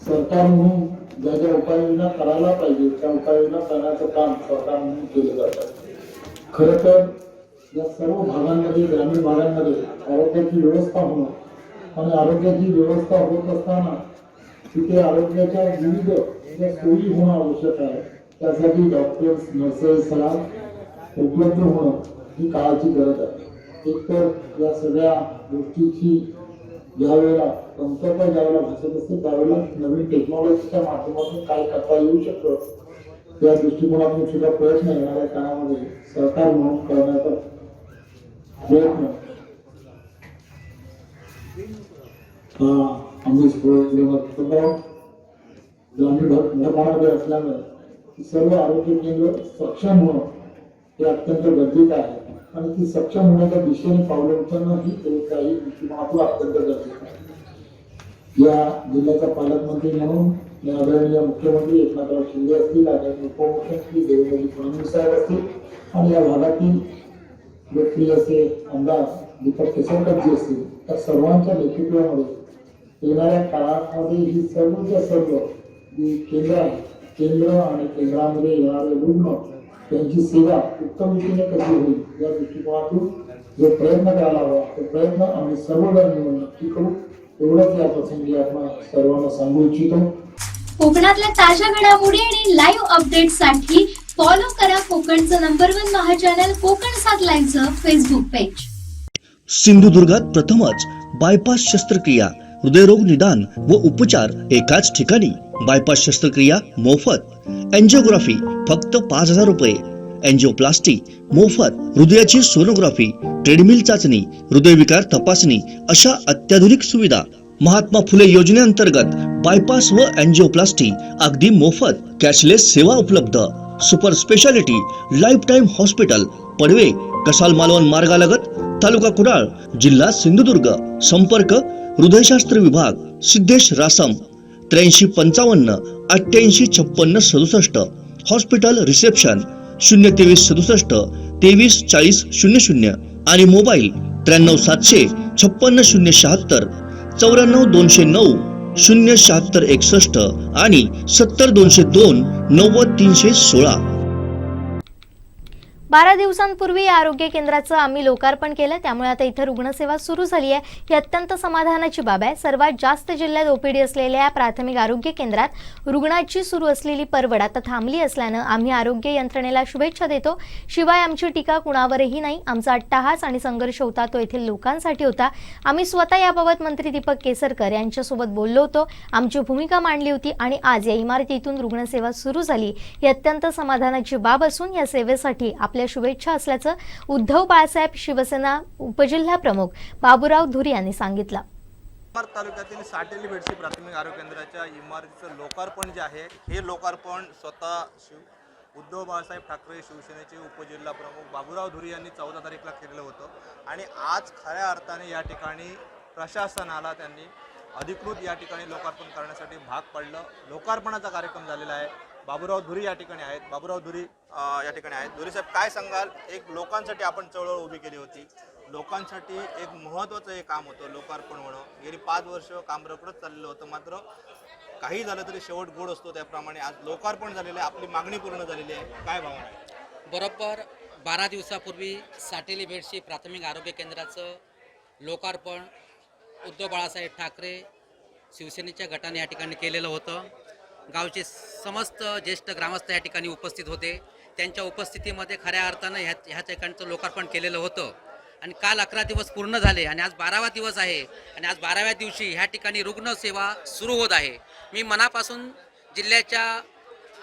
सरकार म्हणून ज्या ज्या उपाययोजना करायला पाहिजे त्या उपाययोजना करण्याचं काम सरकार म्हणून केलं जातं. खरं तर या सर्व भागांमध्ये ग्रामीण भागांमध्ये आरोग्याची व्यवस्था होणं आणि आरोग्याची व्यवस्था होत असताना तिथे आरोग्याच्या विविध ज्या सोयी होणं आवश्यक आहे. त्यासाठी डॉक्टर्स नर्सेस उपलब्ध होणं ही काळाची गरज आहे. एक तर या सगळ्या गोष्टीची ज्या वेळेला कमतरता ज्यावेळेला भासत असते त्यावेळेला नवीन टेक्नॉलॉजीच्या माध्यमातून काय करता येऊ शकतं त्या दृष्टिकोनातून सुद्धा प्रयत्न येणाऱ्या काळामध्ये सरकार म्हणून करण्याचा प्रयत्न आम्ही ग्रामीण भागामध्ये असल्यामुळे सर्व आरोग्य केंद्र सक्षम होणं हे अत्यंत गरजेचं आहे आणि ती सक्षम होण्याच्या दिशेने पावलं उचलणं ही काही दृष्टिकोनातून अत्यंत गरजेचं आहे. या जिल्ह्याचा पालकमंत्री म्हणून आदरणीय मुख्यमंत्री एकनाथराव शिंदे असतील, आदरणीय उपमुख्यमंत्री देवेंद्र फडणवीस साहेब असतील आणि या भागातील लोकप्रिय असे आमदार दीपक केसरकर जी असतील, त्या सर्वांच्या नेतृत्वामध्ये येणाऱ्या काळामध्ये ही सर्व जी केंद्र आहे, केंद्र आणि केंद्रामध्ये येणारे रुग्ण त्यांची सेवा उत्तम रीतीने कशी होईल या दृष्टिकोनातून जो प्रयत्न करायला हवा तो प्रयत्न आम्ही सर्वजण मिळून नक्की करू, एवढंच या प्रसंगी आपण सर्वांना सांगू इच्छितो.
कोकणातल्या ताज्या घडामोडी आणि लाईव्ह अपडेट्ससाठी फॉलो करा कोकणचं #1 महा चॅनल कोकण 7 लाईव्हचं फेसबुक पेज.
सिंधुदुर्गात प्रथमच बायपास शस्त्रक्रिया, हृदयरोग निदान व उपचार एकाच ठिकाणी. बायपास शस्त्रक्रिया मोफत, एंजिओग्राफी फक्त 5,000 रुपये, एंजिओप्लास्टी मोफत, हृदयाची सोनोग्राफी, ट्रेडमिल चाचणी, हृदयविकार तपासणी अशा अत्याधुनिक सुविधा. महात्मा फुले योजनेअंतर्गत बायपास व एंजिओप्लास्टी अगदी मोफत. कॅशलेस सेवा उपलब्ध. Super speciality life time hospital, Padve, Kasal Malvan मार्गालगत, तालुका कुडाळ, जिल्हा सिंधुदुर्ग. संपर्क हृदयशास्त्र विभाग, सिद्धेश रासम, 8355 88 56 67. हॉस्पिटल रिसेप्शन 02367 23 40 00 आणि मोबाईल 93 700 56 076 94 209 076 61 आणि 70 202 90 316.
12 दिवसांपूर्वी या आरोग्य केंद्राचं आम्ही लोकार्पण केलं, त्यामुळे आता इथं रुग्णसेवा सुरू झाली आहे. ही अत्यंत समाधानाची बाब आहे. सर्वात जास्त जिल्ह्यात ओपीडी असलेल्या या प्राथमिक आरोग्य केंद्रात रुग्णाची सुरू असलेली परवड आता थांबली असल्यानं आम्ही आरोग्य यंत्रणेला शुभेच्छा देतो. शिवाय आमची टीका कुणावरही नाही. आमचा अट्टाहास आणि संघर्ष होता तो येथील लोकांसाठी होता. आम्ही स्वतः याबाबत मंत्री दीपक केसरकर यांच्यासोबत बोललो होतो, आमची भूमिका मांडली होती आणि आज या इमारतीतून रुग्णसेवा सुरू झाली. ही अत्यंत समाधानाची बाब असून या सेवेसाठी आपल्या शुभेच्छा असल्याचं उद्धव बाळासाहेब शिवसेना उपजिल्हा प्रमुख बाबूराव धुरी यांनी सांगितलं.
तालुक्यातील साटेली बेडशी प्राथमिक आरोग्य केंद्राच्या इमारतीचं लोकार्पण जे आहे हे लोकार्पण स्वतः उद्धव बाळासाहेब ठाकरे शिवसेनेचे उपजिल्हा प्रमुख बाबूराव धुरी यांनी 14 तारीखला केलेलं होतं आणि आज खऱ्या अर्थाने या ठिकाणी प्रशासनाला त्यांनी अधिकृत या ठिकाणी लोकार्पण करण्यासाठी भाग पडलं. लोकार्पणाचा कार्यक्रम झालेला आहे. बाबूराव धुरी या ठिकाणी आहेत. बाबूराव धुरी या ठिकाणी आहेत. धुरी साहेब, काय सांगाल? एक लोकांसाठी आपण चळवळ उभी केली होती, लोकांसाठी एक महत्त्वाचं हे काम होतं लोकार्पण होणं. गेली 5 वर्ष काम रखडत चाललेलं होतं, मात्र काही झालं तरी शेवट गोड असतो. त्याप्रमाणे आज लोकार्पण झालेलं आहे, आपली मागणी पूर्ण झालेली आहे. काय भावना आहे?
बरोबर 12 दिवसापूर्वी साटेली बेडशी प्राथमिक आरोग्य केंद्राचं लोकार्पण उद्धव बाळासाहेब ठाकरे शिवसेनेच्या गटाने या ठिकाणी केलेलं होतं. गावचे समस्त ज्येष्ठ ग्रामस्थ या ठिकाणी उपस्थित होते. त्यांच्या उपस्थितीमध्ये खऱ्या अर्थानं ह्या ठिकाणचं लोकार्पण केलेलं होतं आणि काल 11 दिवस पूर्ण झाले आणि आज 12वा दिवस आहे आणि आज 12व्या दिवशी ह्या ठिकाणी रुग्णसेवा सुरू होत आहे. मी मनापासून जिल्ह्याच्या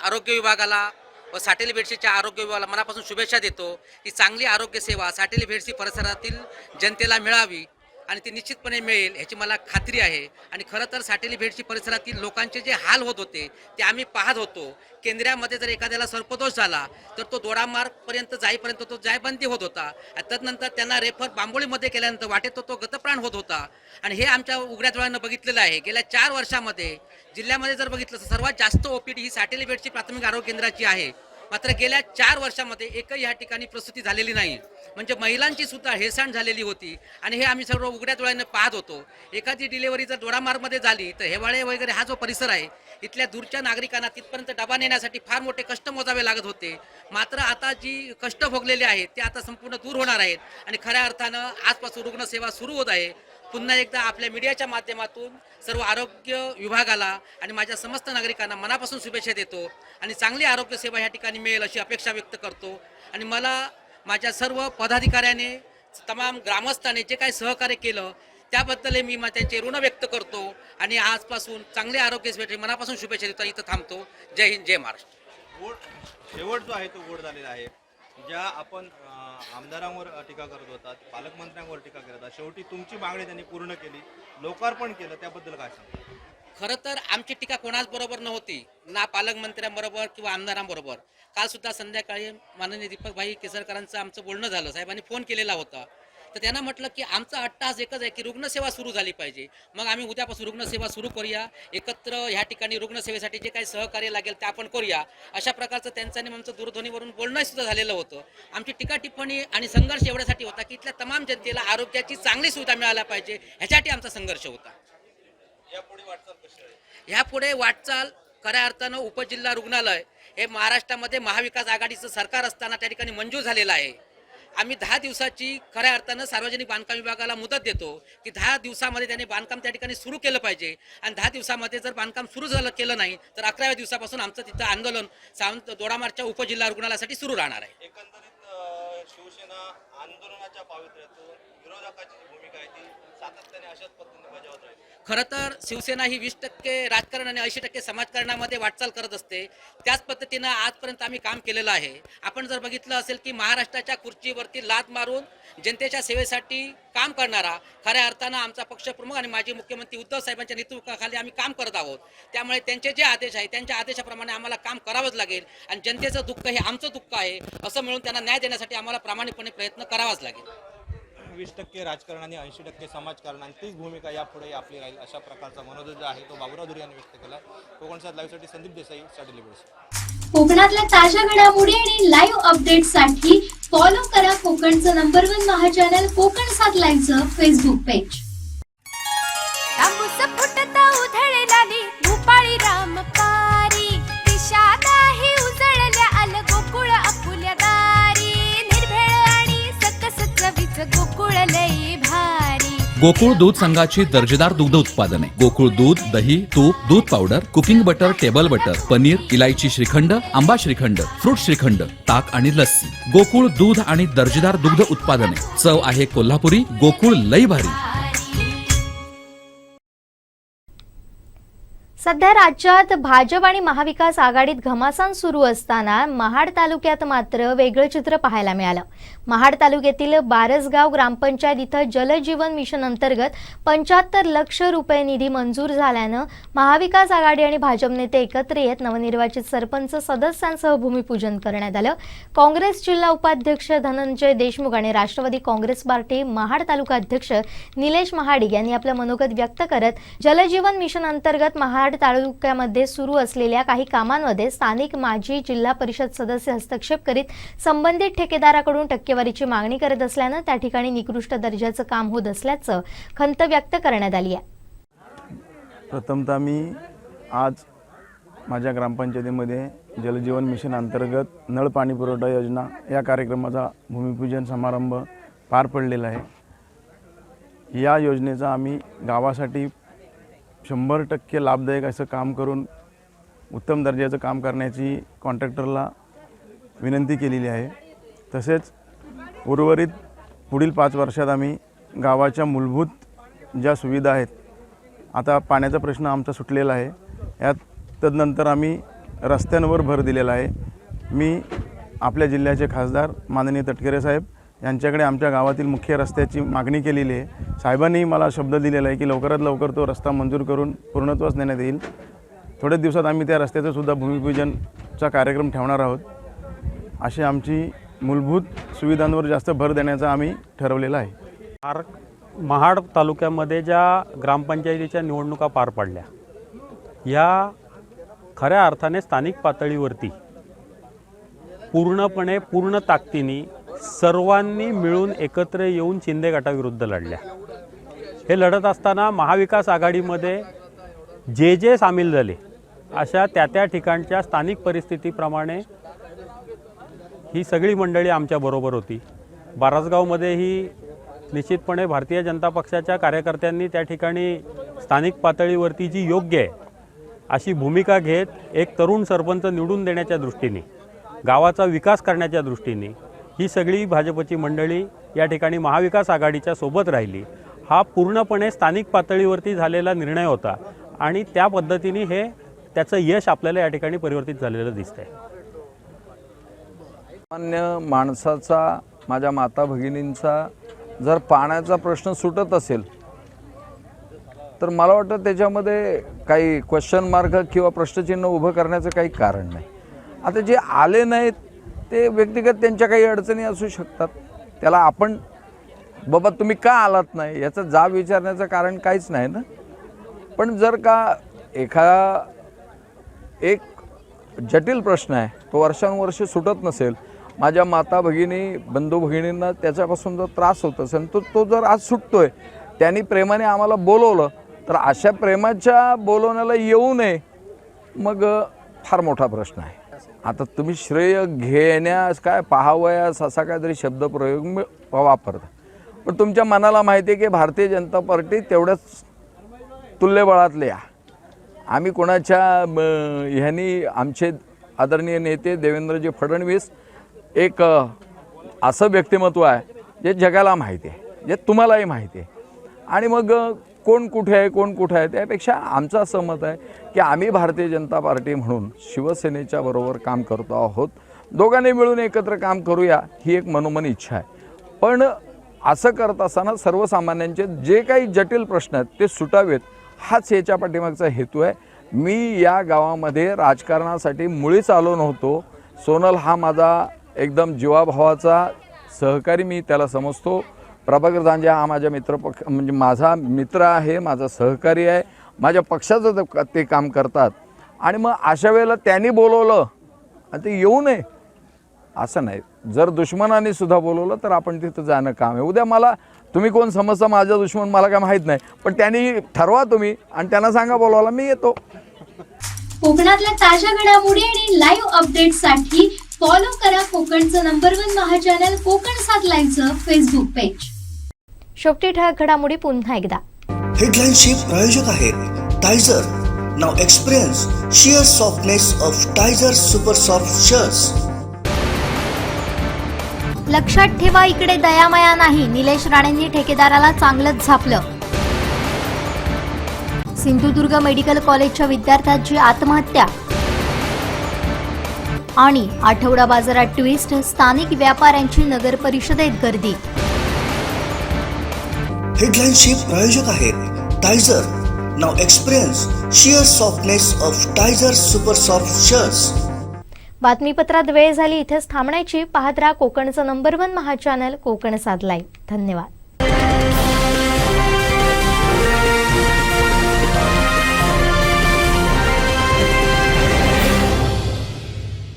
आरोग्य विभागाला व साटेली बेडशीच्या आरोग्य विभागाला मनापासून शुभेच्छा देतो की चांगली आरोग्यसेवा साटेली बेडशी परिसरातील जनतेला मिळावी आणि ती निश्चितपणे मिळेल ह्याची मला खात्री आहे. आणि खरं तर साटेली बेडशी परिसरातील लोकांचे जे हाल होत होते ते आम्ही पाहत होतो. केंद्रामध्ये जर एखाद्याला सर्पदोष झाला तर तो दोडामार्गपर्यंत जाईपर्यंत तो जायबंदी होत होता. तदनंतर त्यांना रेफर बांबोळीमध्ये केल्यानंतर वाटेत तो गतप्राण होत होता आणि हे आमच्या उघड्या डोळ्यानं बघितलेलं आहे. गेल्या 4 वर्षामध्ये जिल्ह्यामध्ये जर बघितलं तर सर्वात जास्त ओपीडी ही साटेली बेडशी प्राथमिक आरोग्य केंद्राची आहे. मात्र गेल्या 4 वर्षामध्ये एकही या ठिकाणी प्रसूती झालेली नाही. म्हणजे महिलांची सुद्धा हेळसांड झालेली होती आणि हे आम्ही सर्व उघड्या डोळ्याने पाहत होतो. एखादी डिलिव्हरी जर दोडामार्गमध्ये झाली तर हेवाळे वगैरे हा जो परिसर आहे इथल्या दूरच्या नागरिकांना तिथपर्यंत डबा नेण्यासाठी फार मोठे कष्ट मोजावे लागत होते. मात्र आता जी कष्ट भोगलेले आहेत ते आता संपूर्ण दूर होणार आहेत आणि खऱ्या अर्थानं आजपासून रुग्णसेवा सुरू होत आहे. पुन्हा एकदा आपल्या मीडियाच्या माध्यमातून सर्व आरोग्य विभागाला आणि माझ्या समस्त नागरिकांना मनापासून शुभेच्छा देतो आणि चांगली आरोग्य सेवा या ठिकाणी मिळेल अशी अपेक्षा व्यक्त करतो. आणि मला माझ्या सर्व पदाधिकाऱ्याने तमाम ग्रामस्थांनी जे काही सहकार्य केलं त्याबद्दल मी त्यांचे ऋण व्यक्त करतो आणि आजपासून चांगले आरोग्य सेवेसाठी मनापासून शुभेच्छा देतो. इथं थांबतो. जय हिंद, जय महाराष्ट्र.
गोड शेवट जो आहे तो गोड झालेला आहे. ज्या आपण आमदारांवर टीका करत होतात, पालकमंत्र्यांवर टीका करत होता, शेवटी तुमची मागणी त्यांनी पूर्ण केली, लोकार्पण केलं, त्याबद्दल काय सांगा?
खरं तर आमची टीका कोणाच बरोबर नव्हती, ना पालकमंत्र्यांबरोबर किंवा आमदारांबरोबर. काल सुद्धा संध्याकाळी माननीय दीपकभाई केसरकरांचं आमचं बोलणं झालं. साहेबांनी फोन केलेला होता तर त्यांना म्हटलं की आमचा अट्टास एकच आहे की रुग्णसेवा सुरू झाली पाहिजे. मग आम्ही उद्यापासून रुग्णसेवा सुरू करूया, एकत्र ह्या ठिकाणी रुग्णसेवेसाठी जे काही सहकार्य लागेल ते आपण करूया, अशा प्रकारचं त्यांचं आणि आमचं दूरध्वनीवरून बोलणं सुद्धा झालेलं होतं. आमची टीका टिप्पणी आणि संघर्ष एवढ्यासाठी होता की इथल्या तमाम जनतेला आरोग्याची चांगली सुविधा मिळायला पाहिजे, ह्यासाठी आमचा संघर्ष होता. ह्यापुढे वाटचाल खऱ्या अर्थानं उपजिल्हा रुग्णालय हे महाराष्ट्रामध्ये महाविकास आघाडीचं सरकार असताना त्या ठिकाणी मंजूर झालेलं आहे. आम्ही 10 दिवसाची खऱ्या अर्थानं सार्वजनिक बांधकाम विभागाला मुदत देतो की 10 दिवसामध्ये त्यांनी बांधकाम त्या ठिकाणी सुरू केलं पाहिजे, आणि 10 दिवसामध्ये जर बांधकाम सुरू केलं नाही तर 11व्या दिवसापासून आमचं तिथं आंदोलन सावंत दोडामार्गच्या उपजिल्हा रुग्णालयासाठी सुरू राहणार आहे.
एकंदरीत शिवसेना आंदोलनाच्या पावित्र्यातून विरोधकाची जी भूमिका आहे ती सातत्याने अशाच पद्धतीने बजावत राहील.
खरं तर शिवसेना ही 20% राजकारण आणि 80% समाजकारणामध्ये वाटचाल करत असते. त्याच पद्धतीनं आजपर्यंत आम्ही काम केलेलं आहे. आपण जर बघितलं असेल की महाराष्ट्राच्या खुर्चीवरती लाथ मारून जनतेच्या सेवेसाठी काम करणारा खऱ्या अर्थानं आमचा पक्षप्रमुख आणि माजी मुख्यमंत्री उद्धव साहेबांच्या नेतृत्वाखाली आम्ही काम करत आहोत. त्यामुळे त्यांचे जे आदेश आहे त्यांच्या आदेशाप्रमाणे आम्हाला काम करावंच लागेल, आणि जनतेचं दुःख हे आमचं दुःख आहे असं मिळून त्यांना न्याय देण्यासाठी आम्हाला प्रामाणिकपणे प्रयत्न करावाच लागेल.
20% राजकारण आणि 80% समाजकारण, आणि तीच भूमिका यापुढे आपली राहील अशा प्रकारचा मनोदय जो आहे तो बाबुराव धुरे यांनी व्यक्त केला. कोकणसात लाईव्हसाठी संदीप देसाई, सॅटेलाइट न्यूज.
कोकणातल्या ताज्या घडामोडी आणि लाईव्ह अपडेट्ससाठी फॉलो करा कोकणचं #1 महा चॅनल कोकण 7 लाईव्हचं फेसबुक पेज.
तांबूस फुटता उधळणारी भूपाळी रामपारी, दिशा नाही उजळल्या आलं गोकुळ आपुल्या दारी, निर्भेळ आणि सकस चवीचं गोकुळ लई भारी.
गोकुळ दूध संघाची दर्जेदार दुग्ध उत्पादने गोकुळ दूध, दही, तूप, दूध powder, cooking butter, table butter, paneer, इलायची श्रीखंड, आंबा श्रीखंड, फ्रूट श्रीखंड, ताक आणि लस्सी. गोकुळ दूध आणि दर्जेदार दुग्ध उत्पादने. चव आहे कोल्हापुरी. गोकुळ लई भारी.
सध्या राज्यात भाजप आणि महाविकास आघाडीत घमासान सुरू असताना महाड तालुक्यात मात्र वेगळं चित्र पाहायला मिळालं. महाड तालुक्यातील बारसगाव ग्रामपंचायत इथं जलजीवन मिशन अंतर्गत 75 लक्ष रुपये निधी मंजूर झाल्यानं महाविकास आघाडी आणि भाजप नेते एकत्र येत नवनिर्वाचित सरपंच सदस्यांसह भूमिपूजन करण्यात आलं. काँग्रेस जिल्हा उपाध्यक्ष धनंजय देशमुख आणि राष्ट्रवादी काँग्रेस पार्टी महाड तालुका अध्यक्ष निलेश महाडिक यांनी आपलं मनोगत व्यक्त करत जलजीवन मिशन अंतर्गत महाड तालुक्यामध्ये सुरू असलेल्या काही कामांमध्ये स्थानिक माजी जिल्हा परिषद सदस्य हस्तक्षेप करीत संबंधित ठेकेदाराकडून टक्केवारीची मागणी करत असल्यानं त्या ठिकाणी निकृष्ट दर्जाचं काम होत असल्याचं खंत व्यक्त करण्यात आली आहे.
प्रथमतः मी आज माझ्या ग्रामपंचायतीमध्ये जलजीवन मिशन अंतर्गत नळ पाणी पुरवठा योजना या कार्यक्रमाचा भूमिपूजन समारंभ पार पडलेला आहे. या योजनेचा आम्ही गावासाठी 100% लाभदायक असं काम करून उत्तम दर्जाचं काम करण्याची कॉन्ट्रॅक्टरला विनंती केलेली आहे. तसेच उर्वरित पुढील 5 वर्षात आम्ही गावाच्या मूलभूत ज्या सुविधा आहेत, आता पाण्याचा प्रश्न आमचा सुटलेला आहे, यात तदनंतर आम्ही रस्त्यांवर भर दिलेला आहे. मी आपल्या जिल्ह्याचे खासदार माननीय तटकरे साहेब यांच्याकडे आमच्या गावातील मुख्य रस्त्याची मागणी केलेली आहे. साहेबांनी मला शब्द दिलेला आहे की लवकरात लवकर तो रस्ता मंजूर करून पूर्णत्वास नेण्यात येईल. थोड्याच दिवसात आम्ही त्या रस्त्याचं सुद्धा भूमिपूजनचा कार्यक्रम ठेवणार आहोत. अशी आमची मूलभूत सुविधांवर जास्त भर देण्याचा आम्ही ठरवलेला आहे.
महाड तालुक्यामध्ये ज्या ग्रामपंचायतीच्या निवडणुका पार पडल्या, या खऱ्या अर्थाने स्थानिक पातळीवरती पूर्ण ताकदीने सर्वांनी मिळून एकत्र येऊन शिंदे गटाविरुद्ध लढल्या. हे लढत असताना महाविकास आघाडीमध्ये जे सामील झाले अशा त्या ठिकाणच्या स्थानिक परिस्थितीप्रमाणे ही सगळी मंडळी आमच्याबरोबर होती. बारसगावमध्येही निश्चितपणे भारतीय जनता पक्षाच्या कार्यकर्त्यांनी त्या ठिकाणी स्थानिक पातळीवरती जी योग्य आहे अशी भूमिका घेत एक तरुण सरपंच निवडून देण्याच्या दृष्टीने, गावाचा विकास करण्याच्या दृष्टीने ही सगळी भाजपची मंडळी या ठिकाणी महाविकास आघाडीच्या सोबत राहिली. हा पूर्णपणे स्थानिक पातळीवरती झालेला निर्णय होता आणि त्या पद्धतीने हे त्याचं यश आपल्याला या ठिकाणी परिवर्तित झालेलं दिसतंय.
सामान्य माणसाचा, माझ्या माता भगिनींचा जर पाण्याचा प्रश्न सुटत असेल तर मला वाटतं त्याच्यामध्ये काही क्वेश्चन मार्क किंवा प्रश्नचिन्ह उभं करण्याचं काही कारण नाही. आता जे आले नाहीत ते व्यक्तिगत त्यांच्या काही अडचणी असू शकतात, त्याला आपण बाबा तुम्ही का आलात नाही याचं जाब विचारण्याचं कारण काहीच नाही ना. पण जर का एक जटिल प्रश्न आहे तो वर्षानुवर्ष सुटत नसेल, माझ्या माता भगिनी बंधू भगिनींना त्याच्यापासून जर त्रास होत असेल तो जर आज सुटतोय, त्यांनी प्रेमाने आम्हाला बोलवलं, तर अशा प्रेमाच्या बोलवण्याला येऊ नये मग फार मोठा प्रश्न आहे. आता तुम्ही श्रेय घेण्यास काय पाहावयास असा काहीतरी शब्दप्रयोग वापरता, पण तुमच्या मनाला माहिती आहे की भारतीय जनता पार्टी तेवढ्याच तुल्यबळातले आहे. आम्ही कोणाच्या ह्यांनी आमचे आदरणीय नेते देवेंद्रजी फडणवीस एक असं व्यक्तिमत्व आहे जे जगाला माहिती आहे, जे तुम्हालाही माहिती आहे. आणि मग कोण कुठे आहे त्यापेक्षा आमचं असं मत आहे की आम्ही भारतीय जनता पार्टी म्हणून शिवसेनेच्या बरोबर काम करतो आहोत. दोघांनी मिळून एकत्र काम करूया ही एक मनोमन इच्छा आहे. पण असं करत असताना सर्वसामान्यांचे जे काही जटिल प्रश्न आहेत ते सुटावेत हाच याच्या पाठीमागचा हेतू आहे. मी या गावामध्ये राजकारणासाठी मुळीच आलो नव्हतो. सोनल हा माझा एकदम जीवाभावाचा सहकारी मी त्याला समजतो. प्रभाकर जांजे हा माझ्या म्हणजे माझा मित्र आहे, माझा सहकारी आहे, माझ्या पक्षाचं ते काम करतात. आणि मग अशा वेळेला त्यांनी बोलवलं आणि ते येऊ नये असं नाही. जर दुश्मनाने सुद्धा बोलवलं तर आपण तिथं जाणं काम आहे. उद्या मला तुम्ही कोण समजता माझा दुश्मन मला काय माहीत नाही, पण त्यांनी ठरवा तुम्ही आणि त्यांना सांगा बोलवायला, मी येतो.
कोकणातल्या ताज्या घडामोडी आणि लाईव्ह अपडेट्ससाठी फॉलो करा कोकणचं #1 महा चॅनल कोकण 7 लाईव्हचं फेसबुक पेज.
शेवटी ठळक घडामोडी पुन्हा एकदा.
हेडलाईनचे प्रायोजक आहेत Tyzer. Now experience sheer softness of Tyzer super soft shirts.
लक्षात ठेवा, इकडे दयामया नाही. निलेश राणेंनी ठेकेदाराला चांगलंच झापलं. सिंधुदुर्ग मेडिकल कॉलेजच्या विद्यार्थ्याची आत्महत्या. आणि आठवडा बाजारात ट्विस्ट, स्थानिक व्यापाऱ्यांची नगर परिषदेत गर्दी.
हेडलाईनचे प्रायोजक आहेत Tyzer. Now experience sheer softness of Tyzer super soft shirts.
बातमीपत्रात वेळ झाली इथेच थांबण्याची. पाहत राहा कोकणचं #1 महा चॅनल कोकण 7 लाईव्ह. धन्यवाद.